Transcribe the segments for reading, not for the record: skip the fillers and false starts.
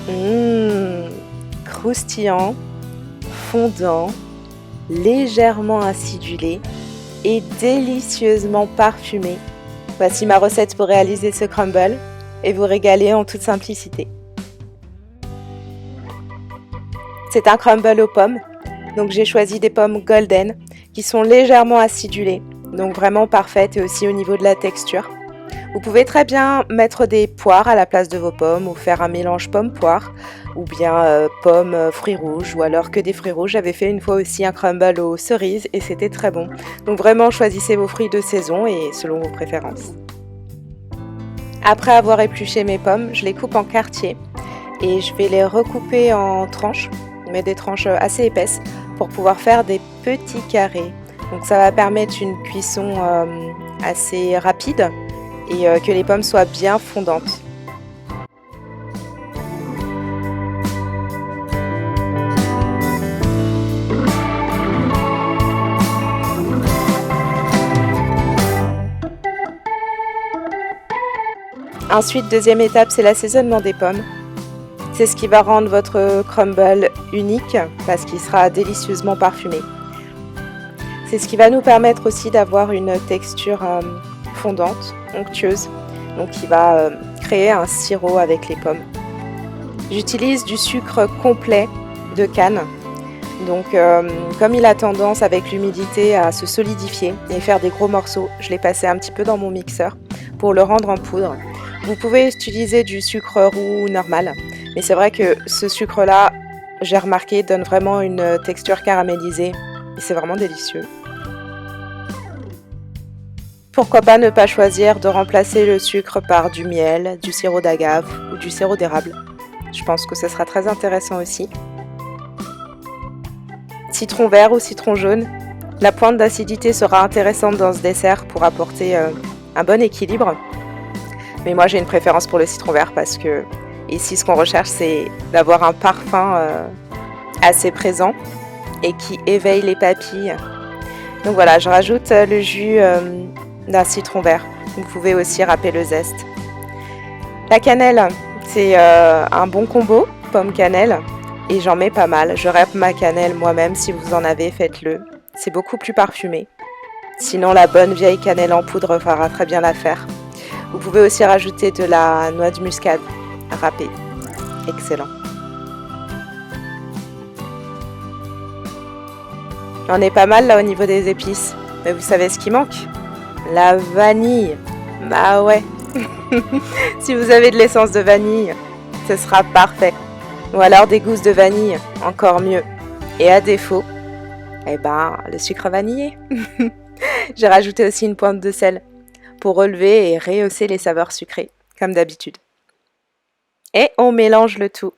Mmh, croustillant, fondant, légèrement acidulé et délicieusement parfumé. Voici ma recette pour réaliser ce crumble et vous régaler en toute simplicité. C'est un crumble aux pommes, donc j'ai choisi des pommes golden qui sont légèrement acidulées, donc vraiment parfaites et aussi au niveau de la texture. Vous pouvez très bien mettre des poires à la place de vos pommes ou faire un mélange pomme-poire ou bien pommes, fruits rouges ou alors que des fruits rouges. J'avais fait une fois aussi un crumble aux cerises et c'était très bon. Donc vraiment choisissez vos fruits de saison et selon vos préférences. Après avoir épluché mes pommes, je les coupe en quartiers et je vais les recouper en tranches, mais des tranches assez épaisses pour pouvoir faire des petits carrés. Donc ça va permettre une cuisson assez rapide et que les pommes soient bien fondantes. Ensuite, deuxième étape, c'est l'assaisonnement des pommes. C'est ce qui va rendre votre crumble unique parce qu'il sera délicieusement parfumé. C'est ce qui va nous permettre aussi d'avoir une texture fondante, onctueuse, donc qui va créer un sirop avec les pommes. J'utilise du sucre complet de canne, donc comme il a tendance avec l'humidité à se solidifier et faire des gros morceaux, je l'ai passé un petit peu dans mon mixeur pour le rendre en poudre. Vous pouvez utiliser du sucre roux normal, mais c'est vrai que ce sucre-là, j'ai remarqué, donne vraiment une texture caramélisée et c'est vraiment délicieux. Pourquoi pas ne pas choisir de remplacer le sucre par du miel, du sirop d'agave ou du sirop d'érable. Je pense que ce sera très intéressant aussi. Citron vert ou citron jaune, la pointe d'acidité sera intéressante dans ce dessert pour apporter un bon équilibre. Mais moi j'ai une préférence pour le citron vert parce que ici ce qu'on recherche c'est d'avoir un parfum assez présent et qui éveille les papilles. Donc voilà, je rajoute le jus d'un citron vert. Vous pouvez aussi râper le zeste. La cannelle, c'est un bon combo, pomme cannelle, et j'en mets pas mal. Je râpe ma cannelle moi-même, si vous en avez, faites-le. C'est beaucoup plus parfumé. Sinon, la bonne vieille cannelle en poudre fera très bien l'affaire. Vous pouvez aussi rajouter de la noix de muscade râpée. Excellent. On est pas mal là au niveau des épices. Mais vous savez ce qui manque ? La vanille. Bah ouais. Si vous avez de l'essence de vanille, ce sera parfait. Ou alors des gousses de vanille, encore mieux. Et à défaut, eh ben, le sucre vanillé. J'ai rajouté aussi une pointe de sel pour relever et rehausser les saveurs sucrées, comme d'habitude. Et on mélange le tout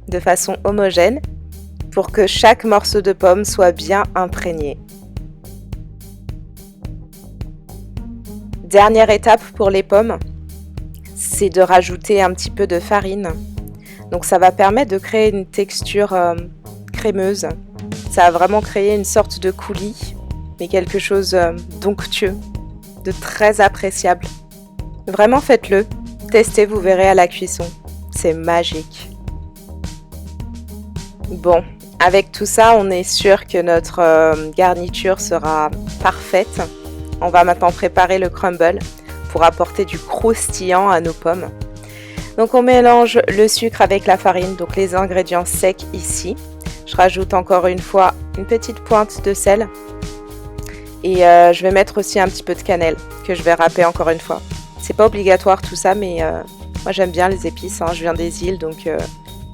de façon homogène pour que chaque morceau de pomme soit bien imprégné. Dernière étape pour les pommes, c'est de rajouter un petit peu de farine. Donc ça va permettre de créer une texture crémeuse. Ça va vraiment créer une sorte de coulis, mais quelque chose d'onctueux, de très appréciable. Vraiment faites-le, testez, vous verrez à la cuisson. C'est magique. Bon, avec tout ça, on est sûr que notre garniture sera parfaite. On va maintenant préparer le crumble pour apporter du croustillant à nos pommes. Donc on mélange le sucre avec la farine, donc les ingrédients secs ici. Je rajoute encore une fois une petite pointe de sel. Et je vais mettre aussi un petit peu de cannelle que je vais râper encore une fois. C'est pas obligatoire tout ça, mais moi j'aime bien les épices, hein. Je viens des îles, donc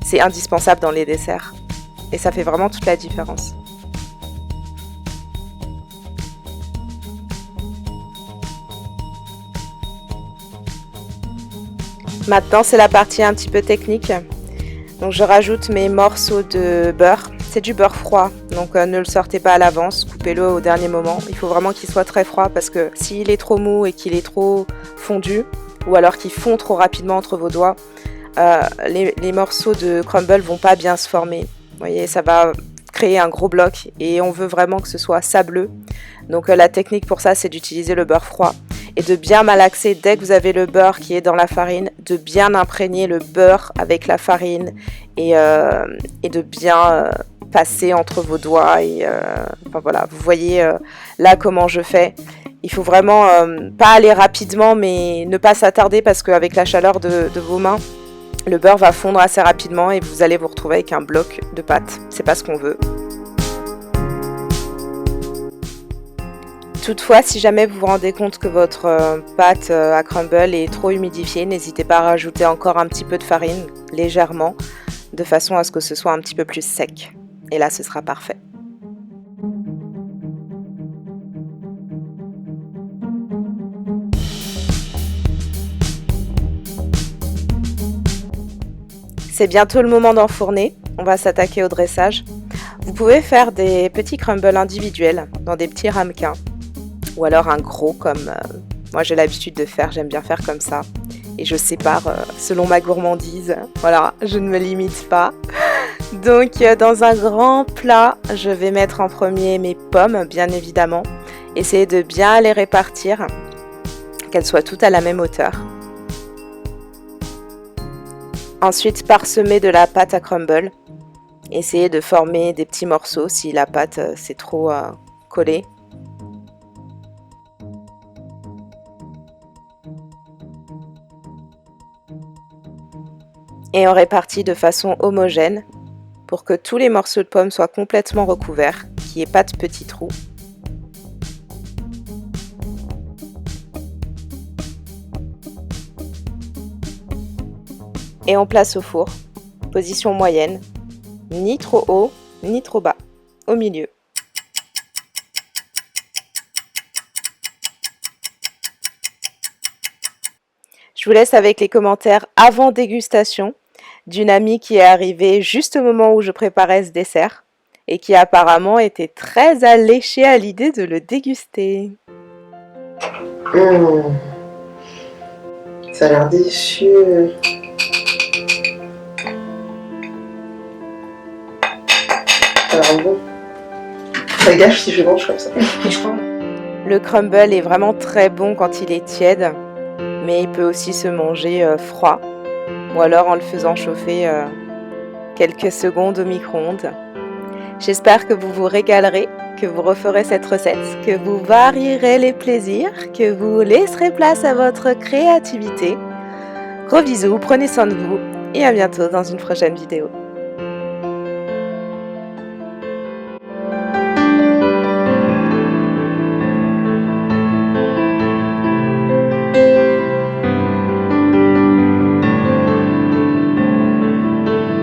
c'est indispensable dans les desserts. Et ça fait vraiment toute la différence. Maintenant, c'est la partie un petit peu technique. Donc, je rajoute mes morceaux de beurre. C'est du beurre froid, donc ne le sortez pas à l'avance, coupez-le au dernier moment. Il faut vraiment qu'il soit très froid parce que s'il est trop mou et qu'il est trop fondu, ou alors qu'il fond trop rapidement entre vos doigts, les morceaux de crumble vont pas bien se former. Vous voyez, ça va créer un gros bloc et on veut vraiment que ce soit sableux. Donc la technique pour ça, c'est d'utiliser le beurre froid. et de bien malaxer dès que vous avez le beurre qui est dans la farine, de bien imprégner le beurre avec la farine et de bien passer entre vos doigts. Enfin voilà, vous voyez là comment je fais. Il faut vraiment pas aller rapidement, mais ne pas s'attarder parce qu'avec la chaleur de vos mains, le beurre va fondre assez rapidement et vous allez vous retrouver avec un bloc de pâte. C'est pas ce qu'on veut. Toutefois, si jamais vous vous rendez compte que votre pâte à crumble est trop humidifiée, n'hésitez pas à rajouter encore un petit peu de farine, légèrement, de façon à ce que ce soit un petit peu plus sec. Et là, ce sera parfait. C'est bientôt le moment d'enfourner. On va s'attaquer au dressage. Vous pouvez faire des petits crumbles individuels dans des petits ramequins. Ou alors un gros comme moi j'ai l'habitude de faire, j'aime bien faire comme ça. Et je sépare selon ma gourmandise. Voilà, je ne me limite pas. Donc dans un grand plat, je vais mettre en premier mes pommes, bien évidemment. Essayez de bien les répartir, qu'elles soient toutes à la même hauteur. Ensuite, parsemer de la pâte à crumble. Essayez de former des petits morceaux si la pâte s'est trop collée. Et on répartit de façon homogène pour que tous les morceaux de pommes soient complètement recouverts, qu'il n'y ait pas de petits trous. Et on place au four, position moyenne, ni trop haut, ni trop bas, au milieu. Je vous laisse avec les commentaires avant dégustation d'une amie qui est arrivée juste au moment où je préparais ce dessert et qui apparemment était très alléchée à l'idée de le déguster. Ça a l'air délicieux. Alors bon, ça gâche si je mange comme ça. Le crumble est vraiment très bon quand il est tiède, mais il peut aussi se manger froid, ou alors en le faisant chauffer quelques secondes au micro-ondes. J'espère que vous vous régalerez, que vous referez cette recette, que vous varierez les plaisirs, que vous laisserez place à votre créativité. Gros bisous, prenez soin de vous et à bientôt dans une prochaine vidéo.